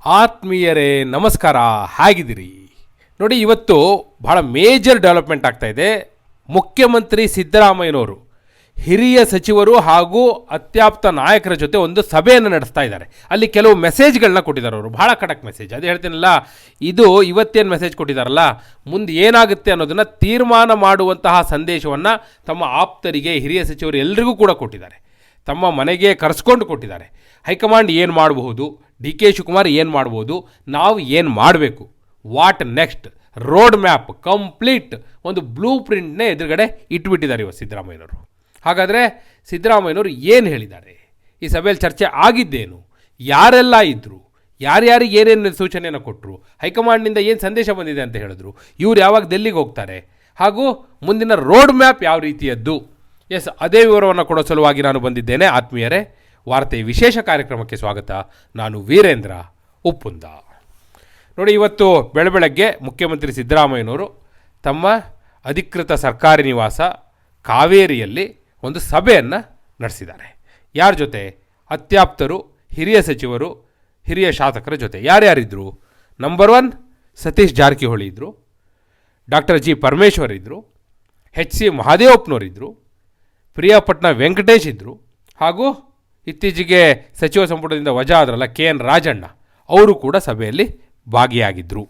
ಆತ್ಮೀಯರೇ ನಮಸ್ಕಾರ, ಹೇಗಿದ್ದೀರಿ? ನೋಡಿ, ಇವತ್ತು ಬಹಳ ಮೇಜರ್ ಡೆವಲಪ್ಮೆಂಟ್ ಆಗ್ತಾ ಇದೆ. ಮುಖ್ಯಮಂತ್ರಿ ಸಿದ್ದರಾಮಯ್ಯನವರು ಹಿರಿಯ ಸಚಿವರು ಹಾಗೂ ಅತ್ಯಾಪ್ತ ನಾಯಕರ ಜೊತೆ ಒಂದು ಸಭೆಯನ್ನು ನಡೆಸ್ತಾ ಇದ್ದಾರೆ. ಅಲ್ಲಿ ಕೆಲವು ಮೆಸೇಜ್ಗಳನ್ನ ಕೊಟ್ಟಿದ್ದಾರೆ. ಅವರು ಬಹಳ ಖಡಕ್ ಮೆಸೇಜ್. ಅದು ಹೇಳ್ತೀನಲ್ಲ, ಇದು ಇವತ್ತೇನು ಮೆಸೇಜ್ ಕೊಟ್ಟಿದ್ದಾರಲ್ಲ, ಮುಂದೆ ಏನಾಗುತ್ತೆ ಅನ್ನೋದನ್ನು ತೀರ್ಮಾನ ಮಾಡುವಂತಹ ಸಂದೇಶವನ್ನು ತಮ್ಮ ಆಪ್ತರಿಗೆ, ಹಿರಿಯ ಸಚಿವರು ಎಲ್ರಿಗೂ ಕೂಡ ಕೊಟ್ಟಿದ್ದಾರೆ. ತಮ್ಮ ಮನೆಗೆ ಕರೆಸ್ಕೊಂಡು ಕೊಟ್ಟಿದ್ದಾರೆ. ಹೈಕಮಾಂಡ್ ಏನು ಮಾಡಬಹುದು, ಡಿ ಕೆ ಶಿವಕುಮಾರ್ ಏನು ಮಾಡ್ಬೋದು, ನಾವು ಏನು ಮಾಡಬೇಕು, what next, road map complete ಒಂದು ಬ್ಲೂ ಪ್ರಿಂಟ್ನೇ ಎದುರುಗಡೆ ಇಟ್ಬಿಟ್ಟಿದ್ದಾರೆ ಇವತ್ತು ಸಿದ್ದರಾಮಯ್ಯನವರು. ಹಾಗಾದರೆ ಸಿದ್ದರಾಮಯ್ಯನವರು ಏನು ಹೇಳಿದ್ದಾರೆ, ಈ ಸಭೆಯಲ್ಲಿ ಚರ್ಚೆ ಆಗಿದ್ದೇನು, ಯಾರೆಲ್ಲ ಇದ್ದರು, ಯಾರ್ಯಾರಿಗೆ ಏನೇನು ಸೂಚನೆಯನ್ನು ಕೊಟ್ಟರು, ಹೈಕಮಾಂಡ್ನಿಂದ ಏನು ಸಂದೇಶ ಬಂದಿದೆ ಅಂತ ಹೇಳಿದ್ರು, ಇವ್ರು ಯಾವಾಗ ಡೆಲ್ಲಿಗೆ ಹೋಗ್ತಾರೆ, ಹಾಗೂ ಮುಂದಿನ ರೋಡ್ ಮ್ಯಾಪ್ ಯಾವ ರೀತಿಯದ್ದು, ಅದೇ ವಿವರವನ್ನು ಕೊಡೋ ಸಲುವಾಗಿ ನಾನು ಬಂದಿದ್ದೇನೆ. ಆತ್ಮೀಯರೇ, ವಾರ್ತೆ ವಿಶೇಷ ಕಾರ್ಯಕ್ರಮಕ್ಕೆ ಸ್ವಾಗತ. ನಾನು ವೀರೇಂದ್ರ ಉಪ್ಪುಂದ. ನೋಡಿ, ಇವತ್ತು ಬೆಳಬೆಳಗ್ಗೆ ಮುಖ್ಯಮಂತ್ರಿ ಸಿದ್ದರಾಮಯ್ಯನವರು ತಮ್ಮ ಅಧಿಕೃತ ಸರ್ಕಾರಿ ನಿವಾಸ ಕಾವೇರಿಯಲ್ಲಿ ಒಂದು ಸಭೆಯನ್ನು ನಡೆಸಿದ್ದಾರೆ. ಯಾರ ಜೊತೆ? ಅತ್ಯಾಪ್ತರು, ಹಿರಿಯ ಸಚಿವರು, ಹಿರಿಯ ಶಾಸಕರ ಜೊತೆ. ಯಾರ್ಯಾರಿದ್ದರು? ನಂಬರ್ 1 ಸತೀಶ್ ಜಾರಕಿಹೊಳಿ ಇದ್ದರು, ಡಾಕ್ಟರ್ ಜಿ ಪರಮೇಶ್ವರ್ ಇದ್ದರು, ಎಚ್ ಸಿ ಮಹಾದೇವಪ್ಪನವರಿದ್ದರು, ಪ್ರಿಯಾಪಟ್ನ ವೆಂಕಟೇಶ್ ಇದ್ದರು, ಹಾಗೂ ಇತ್ತೀಚೆಗೆ ಸಚಿವ ಸಂಪುಟದಿಂದ ವಜಾ ಆದ್ರಲ್ಲ ಕೆ ಎನ್ ರಾಜಣ್ಣ, ಅವರು ಕೂಡ ಸಭೆಯಲ್ಲಿ ಭಾಗಿಯಾಗಿದ್ದರು.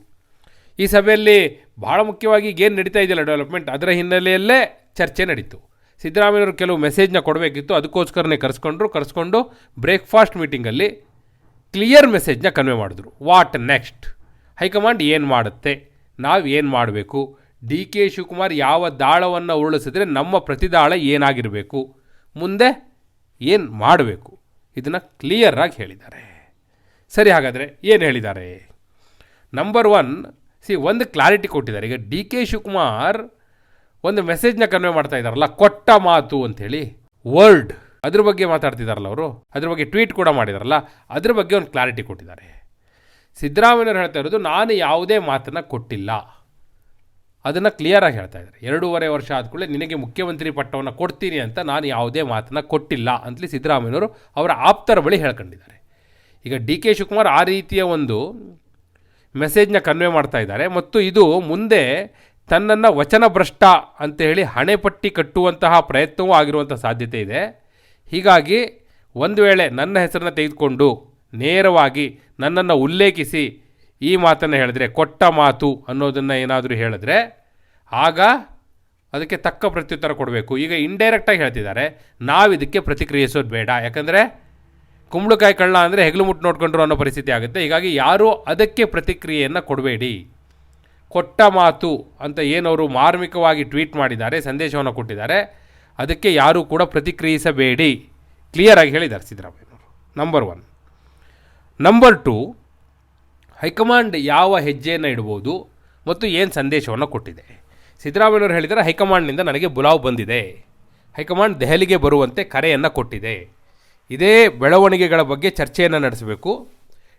ಈ ಸಭೆಯಲ್ಲಿ ಭಾಳ ಮುಖ್ಯವಾಗಿ ಏನು ನಡೀತಾ ಇದೆಯಲ್ಲ ಡೆವಲಪ್ಮೆಂಟ್, ಅದರ ಹಿನ್ನೆಲೆಯಲ್ಲೇ ಚರ್ಚೆ ನಡೀತು. ಸಿದ್ದರಾಮಯ್ಯವರು ಕೆಲವು ಮೆಸೇಜ್ನ ಕೊಡಬೇಕಿತ್ತು, ಅದಕ್ಕೋಸ್ಕರನೇ ಕರೆಸ್ಕೊಂಡು ಬ್ರೇಕ್ಫಾಸ್ಟ್ ಮೀಟಿಂಗಲ್ಲಿ ಕ್ಲಿಯರ್ ಮೆಸೇಜ್ನ ಕನ್ವೆ ಮಾಡಿದ್ರು. ವಾಟ್ ನೆಕ್ಸ್ಟ್, ಹೈಕಮಾಂಡ್ ಏನು ಮಾಡುತ್ತೆ, ನಾವು ಏನು ಮಾಡಬೇಕು, ಡಿ ಕೆ ಶಿವಕುಮಾರ್ ಯಾವ ದಾಳವನ್ನು ಉರುಳಿಸಿದ್ರೆ ನಮ್ಮ ಪ್ರತಿದಾಳ ಏನಾಗಿರಬೇಕು, ಮುಂದೆ ಏನು ಮಾಡಬೇಕು, ಇದನ್ನು ಕ್ಲಿಯರಾಗಿ ಹೇಳಿದ್ದಾರೆ. ಸರಿ, ಹಾಗಾದರೆ ಏನು ಹೇಳಿದ್ದಾರೆ? ನಂಬರ್ 1 ಒಂದು ಕ್ಲಾರಿಟಿ ಕೊಟ್ಟಿದ್ದಾರೆ. ಈಗ ಡಿ ಕೆ ಶಿವಕುಮಾರ್ ಒಂದು ಮೆಸೇಜ್ನ ಕನ್ವೆ ಮಾಡ್ತಾ ಇದ್ದಾರಲ್ಲ, ಕೊಟ್ಟ ಮಾತು ಅಂಥೇಳಿ ವರ್ಡ್, ಅದ್ರ ಬಗ್ಗೆ ಮಾತಾಡ್ತಿದ್ದಾರಲ್ಲ ಅವರು, ಅದ್ರ ಬಗ್ಗೆ ಟ್ವೀಟ್ ಕೂಡ ಮಾಡಿದಾರಲ್ಲ, ಅದ್ರ ಬಗ್ಗೆ ಒಂದು ಕ್ಲಾರಿಟಿ ಕೊಟ್ಟಿದ್ದಾರೆ. ಸಿದ್ದರಾಮಯ್ಯವ್ರು ಹೇಳ್ತಾ ಇರೋದು, ನಾನು ಯಾವುದೇ ಮಾತನ್ನು ಕೊಟ್ಟಿಲ್ಲ, ಅದನ್ನು ಕ್ಲಿಯರಾಗಿ ಹೇಳ್ತಾ ಇದ್ದಾರೆ. 2.5 ವರ್ಷ ಆದಕೂಡಲೇ ನಿನಗೆ ಮುಖ್ಯಮಂತ್ರಿ ಪಟ್ಟವನ್ನು ಕೊಡ್ತೀನಿ ಅಂತ ನಾನು ಯಾವುದೇ ಮಾತನ್ನು ಕೊಟ್ಟಿಲ್ಲ ಅಂತಲೇ ಸಿದ್ದರಾಮಯ್ಯನವರು ಅವರ ಆಪ್ತರ ಬಳಿ ಹೇಳ್ಕೊಂಡಿದ್ದಾರೆ. ಈಗ ಡಿ ಕೆ ಶಿವಕುಮಾರ್ ಆ ರೀತಿಯ ಒಂದು ಮೆಸೇಜ್ನ ಕನ್ವೆ ಮಾಡ್ತಾ ಇದ್ದಾರೆ, ಮತ್ತು ಇದು ಮುಂದೆ ತನ್ನನ್ನು ವಚನಭ್ರಷ್ಟ ಅಂತೇಳಿ ಹಣೆಪಟ್ಟಿ ಕಟ್ಟುವಂತಹ ಪ್ರಯತ್ನವೂ ಆಗಿರುವಂಥ ಸಾಧ್ಯತೆ ಇದೆ. ಹೀಗಾಗಿ ಒಂದು ವೇಳೆ ನನ್ನ ಹೆಸರನ್ನು ತೆಗೆದುಕೊಂಡು ನೇರವಾಗಿ ನನ್ನನ್ನು ಉಲ್ಲೇಖಿಸಿ ಈ ಮಾತನ್ನು ಹೇಳಿದ್ರೆ, ಕೊಟ್ಟ ಮಾತು ಅನ್ನೋದನ್ನು ಏನಾದರೂ ಹೇಳಿದ್ರೆ, ಆಗ ಅದಕ್ಕೆ ತಕ್ಕ ಪ್ರತ್ಯುತ್ತರ ಕೊಡಬೇಕು. ಈಗ ಇಂಡೈರೆಕ್ಟಾಗಿ ಹೇಳ್ತಿದ್ದಾರೆ, ನಾವಿದಕ್ಕೆ ಪ್ರತಿಕ್ರಿಯಿಸೋದು ಬೇಡ, ಯಾಕಂದರೆ ಕುಂಬಳಕಾಯಿ ಕಳ್ಳ ಅಂದರೆ ಹೆಗಲು ಮುಟ್ಟು ನೋಡ್ಕೊಂಡ್ರು ಅನ್ನೋ ಪರಿಸ್ಥಿತಿ ಆಗುತ್ತೆ. ಹೀಗಾಗಿ ಯಾರೂ ಅದಕ್ಕೆ ಪ್ರತಿಕ್ರಿಯೆಯನ್ನು ಕೊಡಬೇಡಿ. ಕೊಟ್ಟ ಮಾತು ಅಂತ ಏನವರು ಮಾರ್ಮಿಕವಾಗಿ ಟ್ವೀಟ್ ಮಾಡಿದ್ದಾರೆ, ಸಂದೇಶವನ್ನು ಕೊಟ್ಟಿದ್ದಾರೆ, ಅದಕ್ಕೆ ಯಾರೂ ಕೂಡ ಪ್ರತಿಕ್ರಿಯಿಸಬೇಡಿ, ಕ್ಲಿಯರಾಗಿ ಹೇಳಿದ್ದಾರೆ ಸಿದ್ದರಾಮಯ್ಯನವರು. ನಂಬರ್ 1. ನಂಬರ್ 2, ಹೈಕಮಾಂಡ್ ಯಾವ ಹೆಜ್ಜೆಯನ್ನು ಇಡ್ಬೋದು ಮತ್ತು ಏನು ಸಂದೇಶವನ್ನು ಕೊಟ್ಟಿದೆ. ಸಿದ್ದರಾಮಯ್ಯನವರು ಹೇಳಿದರೆ, ಹೈಕಮಾಂಡ್ನಿಂದ ನನಗೆ ಬುಲಾವ್ ಬಂದಿದೆ, ಹೈಕಮಾಂಡ್ ದೆಹಲಿಗೆ ಬರುವಂತೆ ಕರೆಯನ್ನು ಕೊಟ್ಟಿದೆ, ಇದೇ ಬೆಳವಣಿಗೆಗಳ ಬಗ್ಗೆ ಚರ್ಚೆಯನ್ನು ನಡೆಸಬೇಕು,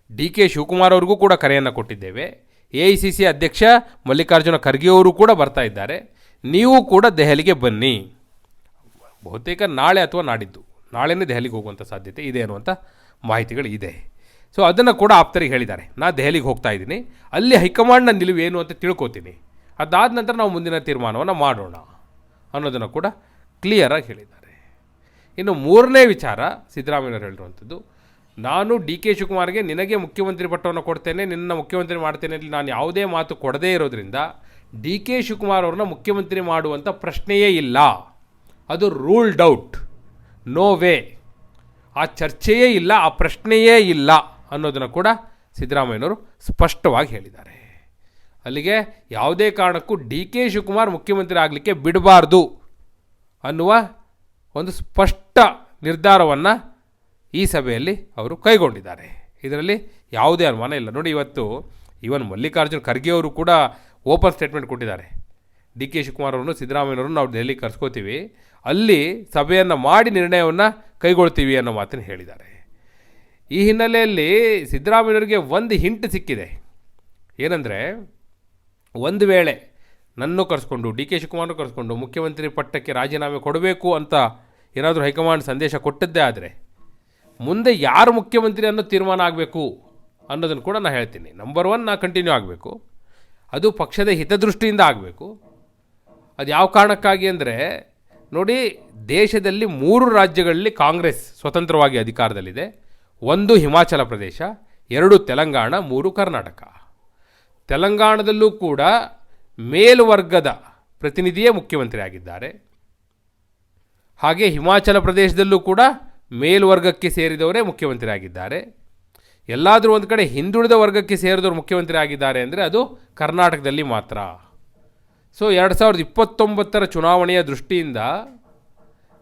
ಡಿ ಕೆ ಶಿವಕುಮಾರ್ ಅವ್ರಿಗೂ ಕೂಡ ಕರೆಯನ್ನು ಕೊಟ್ಟಿದ್ದೇವೆ, AICC ಅಧ್ಯಕ್ಷ ಮಲ್ಲಿಕಾರ್ಜುನ ಖರ್ಗೆ ಅವರು ಕೂಡ ಬರ್ತಾ ಇದ್ದಾರೆ, ನೀವು ಕೂಡ ದೆಹಲಿಗೆ ಬನ್ನಿ, ಬಹುತೇಕ ನಾಳೆ ಅಥವಾ ನಾಡಿದ್ದು, ನಾಳೆನೇ ದೆಹಲಿಗೆ ಹೋಗುವಂಥ ಸಾಧ್ಯತೆ ಇದೆ ಅನ್ನುವಂಥ ಮಾಹಿತಿಗಳು ಇದೆ. ಸೊ ಅದನ್ನು ಕೂಡ ಆಪ್ತರಿಗೆ ಹೇಳಿದ್ದಾರೆ, ನಾನು ದೆಹಲಿಗೆ ಹೋಗ್ತಾ ಇದ್ದೀನಿ, ಅಲ್ಲಿ ಹೈಕಮಾಂಡ್ನ ನಿಲುವೇನು ಅಂತ ತಿಳ್ಕೊತೀನಿ, ಅದಾದ ನಂತರ ನಾವು ಮುಂದಿನ ತೀರ್ಮಾನವನ್ನು ಮಾಡೋಣ ಅನ್ನೋದನ್ನು ಕೂಡ ಕ್ಲಿಯರಾಗಿ ಹೇಳಿದ್ದಾರೆ. ಇನ್ನು 3ನೇ ವಿಚಾರ ಸಿದ್ದರಾಮಯ್ಯವರು ಹೇಳಿರುವಂಥದ್ದು, ನಾನು ಡಿ ಕೆ ಶಿವಕುಮಾರ್ಗೆ ನಿನಗೆ ಮುಖ್ಯಮಂತ್ರಿ ಪಟ್ಟವನ್ನು ಕೊಡ್ತೇನೆ, ನಿನ್ನ ಮುಖ್ಯಮಂತ್ರಿ ಮಾಡ್ತೇನೆ, ನಾನು ಯಾವುದೇ ಮಾತು ಕೊಡದೇ ಇರೋದ್ರಿಂದ ಡಿ ಕೆ ಶಿವಕುಮಾರ್ ಅವ್ರನ್ನ ಮುಖ್ಯಮಂತ್ರಿ ಮಾಡುವಂಥ ಪ್ರಶ್ನೆಯೇ ಇಲ್ಲ, ಅದು ರೂಲ್ಡ್ ಔಟ್, ನೋ ವೇ, ಆ ಚರ್ಚೆಯೇ ಇಲ್ಲ, ಆ ಪ್ರಶ್ನೆಯೇ ಇಲ್ಲ ಅನ್ನೋದನ್ನು ಕೂಡ ಸಿದ್ದರಾಮಯ್ಯನವರು ಸ್ಪಷ್ಟವಾಗಿ ಹೇಳಿದ್ದಾರೆ. ಅಲ್ಲಿಗೆ ಯಾವುದೇ ಕಾರಣಕ್ಕೂ ಡಿ ಕೆ ಶಿವಕುಮಾರ್ ಮುಖ್ಯಮಂತ್ರಿ ಆಗಲಿಕ್ಕೆ ಬಿಡಬಾರ್ದು ಅನ್ನುವ ಒಂದು ಸ್ಪಷ್ಟ ನಿರ್ಧಾರವನ್ನು ಈ ಸಭೆಯಲ್ಲಿ ಅವರು ಕೈಗೊಂಡಿದ್ದಾರೆ. ಇದರಲ್ಲಿ ಯಾವುದೇ ಅನುಮಾನ ಇಲ್ಲ. ನೋಡಿ, ಇವತ್ತು ಈವನ್ ಮಲ್ಲಿಕಾರ್ಜುನ ಖರ್ಗೆ ಅವರು ಕೂಡ ಓಪನ್ ಸ್ಟೇಟ್ಮೆಂಟ್ ಕೊಟ್ಟಿದ್ದಾರೆ, ಡಿ ಕೆ ಶಿವಕುಮಾರ್ ಅವರನ್ನು ಸಿದ್ದರಾಮಯ್ಯನವರು ನಾವು ದೆಹಲಿಗೆ ಕರ್ಸ್ಕೋತೀವಿ, ಅಲ್ಲಿ ಸಭೆಯನ್ನು ಮಾಡಿ ನಿರ್ಣಯವನ್ನು ಕೈಗೊಳ್ತೀವಿ ಅನ್ನೋ ಮಾತನ್ನು ಹೇಳಿದ್ದಾರೆ. ಈ ಹಿನ್ನೆಲೆಯಲ್ಲಿ ಸಿದ್ದರಾಮಯ್ಯನವರಿಗೆ ಒಂದು ಹಿಂಟ್ ಸಿಕ್ಕಿದೆ. ಏನಂದರೆ, ಒಂದು ವೇಳೆ ನನ್ನನ್ನು ಕರೆಸ್ಕೊಂಡು ಡಿ ಕೆ ಶಿವಕುಮಾರ್ನು ಕರೆಸ್ಕೊಂಡು ಮುಖ್ಯಮಂತ್ರಿ ಪಟ್ಟಕ್ಕೆ ರಾಜೀನಾಮೆ ಕೊಡಬೇಕು ಅಂತ ಏನಾದರೂ ಹೈಕಮಾಂಡ್ ಸಂದೇಶ ಕೊಟ್ಟದ್ದೇ ಆದರೆ ಮುಂದೆ ಯಾರು ಮುಖ್ಯಮಂತ್ರಿ ಅನ್ನೋ ತೀರ್ಮಾನ ಆಗಬೇಕು ಅನ್ನೋದನ್ನು ಕೂಡ ನಾನು ಹೇಳ್ತೀನಿ. ನಂಬರ್ 1 ನಾ ಕಂಟಿನ್ಯೂ ಆಗಬೇಕು, ಅದು ಪಕ್ಷದ ಹಿತದೃಷ್ಟಿಯಿಂದ ಆಗಬೇಕು. ಅದು ಯಾವ ಕಾರಣಕ್ಕಾಗಿ ಅಂದರೆ ನೋಡಿ, ದೇಶದಲ್ಲಿ 3 ರಾಜ್ಯಗಳಲ್ಲಿ ಕಾಂಗ್ರೆಸ್ ಸ್ವತಂತ್ರವಾಗಿ ಅಧಿಕಾರದಲ್ಲಿದೆ. 1 ಹಿಮಾಚಲ ಪ್ರದೇಶ, 2 ತೆಲಂಗಾಣ, 3 ಕರ್ನಾಟಕ. ತೆಲಂಗಾಣದಲ್ಲೂ ಕೂಡ ಮೇಲ್ವರ್ಗದ ಪ್ರತಿನಿಧಿಯೇ ಮುಖ್ಯಮಂತ್ರಿ ಆಗಿದ್ದಾರೆ. ಹಾಗೆ ಹಿಮಾಚಲ ಪ್ರದೇಶದಲ್ಲೂ ಕೂಡ ಮೇಲ್ವರ್ಗಕ್ಕೆ ಸೇರಿದವರೇ ಮುಖ್ಯಮಂತ್ರಿ ಆಗಿದ್ದಾರೆ. ಎಲ್ಲಾದರೂ ಒಂದು ಕಡೆ ಹಿಂದುಳಿದ ವರ್ಗಕ್ಕೆ ಸೇರಿದವರು ಮುಖ್ಯಮಂತ್ರಿ ಆಗಿದ್ದಾರೆ ಅಂದರೆ ಅದು ಕರ್ನಾಟಕದಲ್ಲಿ ಮಾತ್ರ. ಸೊ 2029 ಚುನಾವಣೆಯ ದೃಷ್ಟಿಯಿಂದ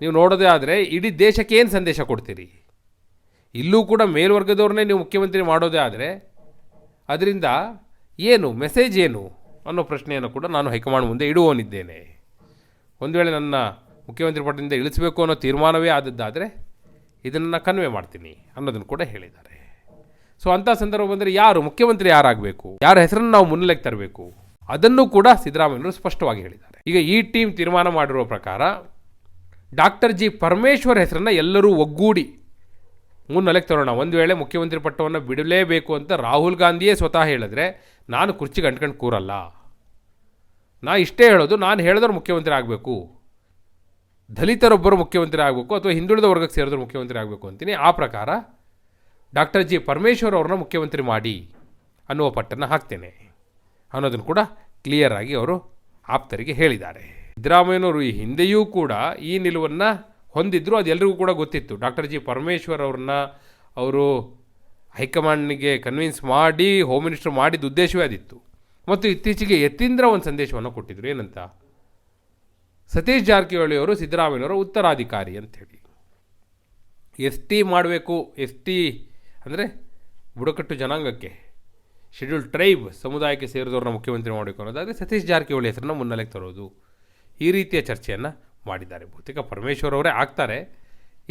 ನೀವು ನೋಡೋದೇ ಆದರೆ ಇಡೀ ದೇಶಕ್ಕೆ ಏನು ಸಂದೇಶ ಕೊಡ್ತೀರಿ? ಇಲ್ಲೂ ಕೂಡ ಮೇಲ್ವರ್ಗದವ್ರನ್ನೇ ನೀವು ಮುಖ್ಯಮಂತ್ರಿ ಮಾಡೋದೇ ಆದರೆ ಅದರಿಂದ ಏನು ಮೆಸೇಜ್ ಏನು ಅನ್ನೋ ಪ್ರಶ್ನೆಯನ್ನು ಕೂಡ ನಾನು ಹೈಕಮಾಂಡ್ ಮುಂದೆ ಇಡುವವನಿದ್ದೇನೆ. ಒಂದು ವೇಳೆ ನನ್ನ ಮುಖ್ಯಮಂತ್ರಿ ಪಟ್ಟದಿಂದ ಇಳಿಸಬೇಕು ಅನ್ನೋ ತೀರ್ಮಾನವೇ ಆದದ್ದಾದರೆ ಇದನ್ನು ಕನ್ವೆ ಮಾಡ್ತೀನಿ ಅನ್ನೋದನ್ನು ಕೂಡ ಹೇಳಿದ್ದಾರೆ. ಸೊ ಅಂಥ ಸಂದರ್ಭ ಬಂದರೆ ಯಾರು ಮುಖ್ಯಮಂತ್ರಿ ಯಾರಾಗಬೇಕು, ಯಾರ ಹೆಸರನ್ನು ನಾವು ಮುನ್ನೆಲೆಗೆ ತರಬೇಕು ಅದನ್ನು ಕೂಡ ಸಿದ್ದರಾಮಯ್ಯನವರು ಸ್ಪಷ್ಟವಾಗಿ ಹೇಳಿದ್ದಾರೆ. ಈಗ ಈ ಟೀಮ್ ತೀರ್ಮಾನ ಮಾಡಿರುವ ಪ್ರಕಾರ ಡಾಕ್ಟರ್ ಜಿ ಪರಮೇಶ್ವರ್ ಹೆಸರನ್ನು ಎಲ್ಲರೂ ಒಗ್ಗೂಡಿ ಮುನ್ನೆಲೆಗೆ ತರೋಣ. ಒಂದು ವೇಳೆ ಮುಖ್ಯಮಂತ್ರಿ ಪಟ್ಟವನ್ನು ಬಿಡಲೇಬೇಕು ಅಂತ ರಾಹುಲ್ ಗಾಂಧಿಯೇ ಸ್ವತಃ ಹೇಳಿದ್ರೆ ನಾನು ಕುರ್ಚಿಗೆ ಅಂಟ್ಕೊಂಡು ಕೂರಲ್ಲ. ನಾ ಇಷ್ಟೇ ಹೇಳೋದು, ನಾನು ಹೇಳಿದವರು ಮುಖ್ಯಮಂತ್ರಿ ಆಗಬೇಕು, ದಲಿತರೊಬ್ಬರು ಮುಖ್ಯಮಂತ್ರಿ ಆಗಬೇಕು ಅಥವಾ ಹಿಂದುಳಿದ ವರ್ಗಕ್ಕೆ ಸೇರಿದವರು ಮುಖ್ಯಮಂತ್ರಿ ಆಗಬೇಕು ಅಂತೀನಿ. ಆ ಪ್ರಕಾರ ಡಾಕ್ಟರ್ ಜಿ ಪರಮೇಶ್ವರ್ ಅವ್ರನ್ನ ಮುಖ್ಯಮಂತ್ರಿ ಮಾಡಿ ಅನ್ನುವ ಪಟ್ಟನ್ನು ಹಾಕ್ತೇನೆ ಅನ್ನೋದನ್ನು ಕೂಡ ಕ್ಲಿಯರ್ ಆಗಿ ಅವರು ಆಪ್ತರಿಗೆ ಹೇಳಿದ್ದಾರೆ. ಸಿದ್ದರಾಮಯ್ಯನವರು ಈ ಹಿಂದೆಯೂ ಕೂಡ ಈ ನಿಲುವನ್ನು ಹೊಂದಿದ್ರು, ಅದು ಎಲ್ರಿಗೂ ಕೂಡ ಗೊತ್ತಿತ್ತು. ಡಾಕ್ಟರ್ ಜಿ ಪರಮೇಶ್ವರ್ ಅವ್ರನ್ನ ಅವರು ಹೈಕಮಾಂಡ್ನಿಗೆ ಕನ್ವಿನ್ಸ್ ಮಾಡಿ ಹೋಮ್ ಮಿನಿಸ್ಟರ್ ಮಾಡಿದ ಉದ್ದೇಶವೇ ಅದಿತ್ತು. ಮತ್ತು ಇತ್ತೀಚೆಗೆ ಯತೀಂದ್ರ ಒಂದು ಸಂದೇಶವನ್ನು ಕೊಟ್ಟಿದ್ರು, ಏನಂತ, ಸತೀಶ್ ಜಾರಕಿಹೊಳಿ ಅವರು ಸಿದ್ದರಾಮಯ್ಯನವರ ಉತ್ತರಾಧಿಕಾರಿ ಅಂಥೇಳಿ. ST ಮಾಡಬೇಕು, ST ಅಂದರೆ ಬುಡಕಟ್ಟು ಜನಾಂಗಕ್ಕೆ, ಶೆಡ್ಯೂಲ್ಡ್ ಟ್ರೈಬ್ ಸಮುದಾಯಕ್ಕೆ ಸೇರಿದವ್ರನ್ನ ಮುಖ್ಯಮಂತ್ರಿ ಮಾಡಬೇಕು ಅನ್ನೋದಾದರೆ ಸತೀಶ್ ಜಾರಕಿಹೊಳಿ ಹೆಸರನ್ನು ಮುನ್ನೆಲೆಗೆ ತರೋದು, ಈ ರೀತಿಯ ಚರ್ಚೆಯನ್ನು ಮಾಡಿದ್ದಾರೆ. ಬಹುತೇಕ ಪರಮೇಶ್ವರ್ ಅವರೇ ಆಗ್ತಾರೆ.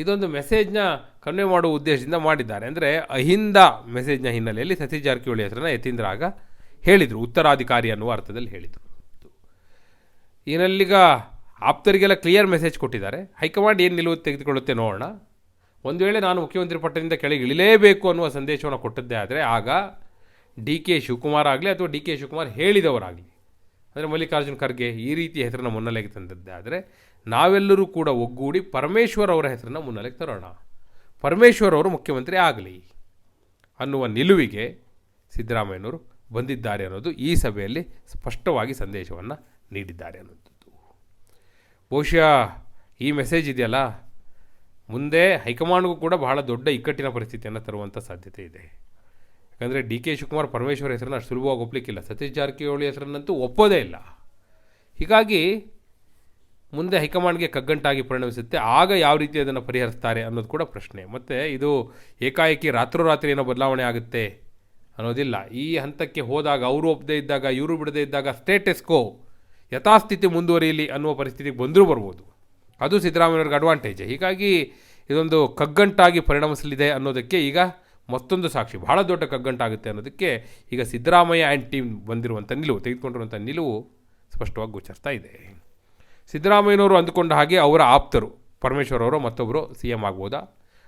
ಇದೊಂದು ಮೆಸೇಜ್ನ ಕನ್ವೆ ಮಾಡುವ ಉದ್ದೇಶದಿಂದ ಮಾಡಿದ್ದಾರೆ. ಅಂದರೆ ಅಹಿಂದ ಮೆಸೇಜ್ನ ಹಿನ್ನೆಲೆಯಲ್ಲಿ ಸತೀಶ್ ಜಾರಕಿಹೊಳಿ ಹೆಸರನ್ನು ಯತೀಂದ್ರ ಆಗ ಹೇಳಿದರು, ಉತ್ತರಾಧಿಕಾರಿ ಅನ್ನುವ ಅರ್ಥದಲ್ಲಿ ಹೇಳಿದರು. ಏನಲ್ಲೀಗ ಆಪ್ತರಿಗೆಲ್ಲ ಕ್ಲಿಯರ್ ಮೆಸೇಜ್ ಕೊಟ್ಟಿದ್ದಾರೆ. ಹೈಕಮಾಂಡ್ ಏನು ನಿಲುವು ತೆಗೆದುಕೊಳ್ಳುತ್ತೆ ನೋಡೋಣ. ಒಂದು ವೇಳೆ ನಾನು ಮುಖ್ಯಮಂತ್ರಿ ಪಟ್ಟದಿಂದ ಕೆಳಗೆ ಇಳಿಲೇಬೇಕು ಅನ್ನುವ ಸಂದೇಶವನ್ನು ಕೊಟ್ಟದ್ದೇ ಆದರೆ ಆಗ DK ಶಿವಕುಮಾರ್ ಆಗಲಿ ಅಥವಾ DK ಶಿವಕುಮಾರ್ ಹೇಳಿದವರಾಗಲಿ, ಅಂದರೆ ಮಲ್ಲಿಕಾರ್ಜುನ್ ಖರ್ಗೆ ಈ ರೀತಿಯ ಹೆಸರನ್ನು ಮುನ್ನೆಲೆಗೆ ತಂದದ್ದೇ ಆದರೆ ನಾವೆಲ್ಲರೂ ಕೂಡ ಒಗ್ಗೂಡಿ ಪರಮೇಶ್ವರ್ ಅವರ ಹೆಸರನ್ನು ಮುನ್ನೆಲೆಗೆ ತರೋಣ, ಪರಮೇಶ್ವರ್ ಅವರು ಮುಖ್ಯಮಂತ್ರಿ ಆಗಲಿ ಅನ್ನುವ ನಿಲುವಿಗೆ ಸಿದ್ದರಾಮಯ್ಯನವರು ಬಂದಿದ್ದಾರೆ ಅನ್ನೋದು ಈ ಸಭೆಯಲ್ಲಿ ಸ್ಪಷ್ಟವಾಗಿ ಸಂದೇಶವನ್ನು ನೀಡಿದ್ದಾರೆ ಅನ್ನೋದು. ಬಹುಶಃ ಈ ಮೆಸೇಜ್ ಇದೆಯಲ್ಲ, ಮುಂದೆ ಹೈಕಮಾಂಡ್ಗೂ ಕೂಡ ಬಹಳ ದೊಡ್ಡ ಇಕ್ಕಟ್ಟಿನ ಪರಿಸ್ಥಿತಿಯನ್ನು ತರುವಂಥ ಸಾಧ್ಯತೆ ಇದೆ. ಯಾಕಂದರೆ DK ಶಿವಕುಮಾರ್ ಪರಮೇಶ್ವರ್ ಹೆಸರನ್ನು ಅಷ್ಟು ಸುಲಭವಾಗಿ ಒಪ್ಪಲಿಕ್ಕಿಲ್ಲ, ಸತೀಶ್ ಜಾರಕಿಹೊಳಿ ಹೆಸರನ್ನಂತೂ ಒಪ್ಪೋದೇ ಇಲ್ಲ. ಹೀಗಾಗಿ ಮುಂದೆ ಹೈಕಮಾಂಡ್ಗೆ ಕಗ್ಗಂಟಾಗಿ ಪರಿಣಮಿಸುತ್ತೆ. ಆಗ ಯಾವ ರೀತಿ ಅದನ್ನು ಪರಿಹರಿಸ್ತಾರೆ ಅನ್ನೋದು ಕೂಡ ಪ್ರಶ್ನೆ. ಮತ್ತು ಇದು ಏಕಾಏಕಿ ರಾತ್ರೋರಾತ್ರಿ ಏನೋ ಬದಲಾವಣೆ ಆಗುತ್ತೆ ಅನ್ನೋದಿಲ್ಲ. ಈ ಹಂತಕ್ಕೆ ಹೋದಾಗ ಅವರು ಒಪ್ಪದೇ ಇದ್ದಾಗ, ಇವರು ಬಿಡದೇ ಇದ್ದಾಗ ಸ್ಟೇಟಸ್ ಕೋ ಯಥಾಸ್ಥಿತಿ ಮುಂದುವರಿಯಲಿ ಅನ್ನುವ ಪರಿಸ್ಥಿತಿಗೆ ಬಂದರೂ ಬರ್ಬೋದು. ಅದು ಸಿದ್ದರಾಮಯ್ಯವ್ರಿಗೆ ಅಡ್ವಾಂಟೇಜ್. ಹೀಗಾಗಿ ಇದೊಂದು ಕಗ್ಗಂಟಾಗಿ ಪರಿಣಮಿಸಲಿದೆ ಅನ್ನೋದಕ್ಕೆ ಈಗ ಮತ್ತೊಂದು ಸಾಕ್ಷಿ, ಬಹಳ ದೊಡ್ಡ ಕಗ್ಗಂಟಾಗುತ್ತೆ ಅನ್ನೋದಕ್ಕೆ ಈಗ ಸಿದ್ದರಾಮಯ್ಯ ಆ್ಯಂಡ್ ಟೀಮ್ ಬಂದಿರುವಂಥ ನಿಲುವು, ತೆಗೆದುಕೊಂಡಿರುವಂಥ ನಿಲುವು ಸ್ಪಷ್ಟವಾಗಿ ಗೋಚರಿಸ್ತಾ ಇದೆ. ಸಿದ್ದರಾಮಯ್ಯನವರು ಅಂದುಕೊಂಡ ಹಾಗೆ ಅವರ ಆಪ್ತರು ಪರಮೇಶ್ವರ್ ಅವರು ಮತ್ತೊಬ್ಬರು CM ಆಗ್ಬೋದಾ,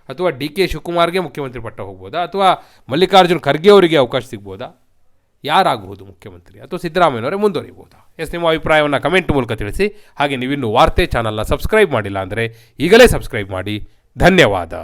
ಅಥವಾ DK ಶಿವಕುಮಾರ್ಗೆ ಮುಖ್ಯಮಂತ್ರಿ ಪಟ್ಟ ಹೋಗ್ಬೋದಾ, ಅಥವಾ ಮಲ್ಲಿಕಾರ್ಜುನ್ ಖರ್ಗೆ ಅವರಿಗೆ ಅವಕಾಶ ಸಿಗ್ಬೋದಾ, ಯಾರಾಗಬಹುದು ಮುಖ್ಯಮಂತ್ರಿ, ಅಥವಾ ಸಿದ್ದರಾಮಯ್ಯನವರೇ ಮುಂದುವರಿಬೋದಾ? ನಿಮ್ಮ ಅಭಿಪ್ರಾಯವನ್ನು ಕಮೆಂಟ್ ಮೂಲಕ ತಿಳಿಸಿ. ಹಾಗೆ ನೀವಿನ್ನೂ ವಾರ್ತೆ ಚಾನಲ್ನ ಸಬ್ಸ್ಕ್ರೈಬ್ ಮಾಡಿಲ್ಲ ಅಂದರೆ ಈಗಲೇ ಸಬ್ಸ್ಕ್ರೈಬ್ ಮಾಡಿ. ಧನ್ಯವಾದ.